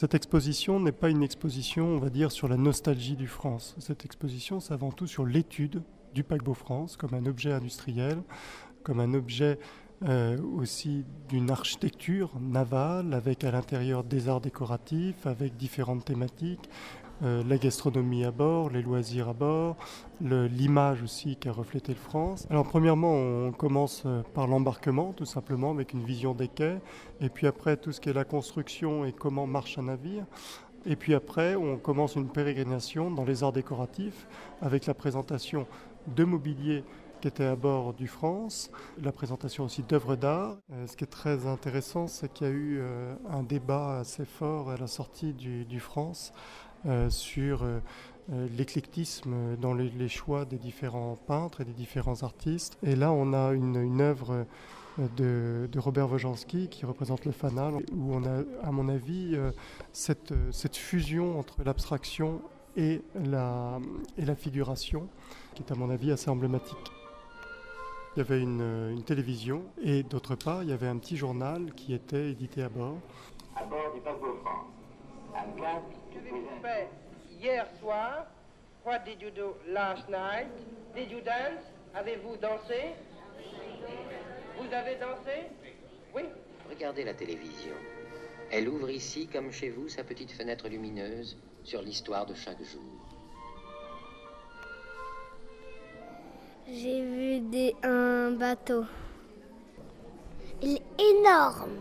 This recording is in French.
Cette exposition n'est pas une exposition, on va dire, sur la nostalgie du France. Cette exposition, c'est avant tout sur l'étude du paquebot France comme un objet industriel, comme un objet aussi d'une architecture navale, avec à l'intérieur des arts décoratifs, avec différentes thématiques, la gastronomie à bord, les loisirs à bord, l'image aussi qui a reflété le France. Alors premièrement, on commence par l'embarquement, tout simplement, avec une vision des quais, et puis après tout ce qui est la construction et comment marche un navire. Et puis après, on commence une pérégrination dans les arts décoratifs, avec la présentation de mobilier qui était à bord du France, la présentation aussi d'œuvres d'art. Ce qui est très intéressant, c'est qu'il y a eu un débat assez fort à la sortie du France sur l'éclectisme dans les choix des différents peintres et des différents artistes. Et là, on a une œuvre de Robert Wojanski qui représente le fanal, où on a, à mon avis, cette fusion entre l'abstraction et la figuration, qui est à mon avis assez emblématique. Il y avait une télévision et d'autre part, il y avait un petit journal qui était édité à bord. À bord du paquebot France. Je vais vous faire hier soir. What did you do last night? Did you dance? Avez-vous dansé? Vous avez dansé? Oui. Regardez la télévision. Elle ouvre ici, comme chez vous, sa petite fenêtre lumineuse sur l'histoire de chaque jour. J'ai vu un bateau. Il est énorme.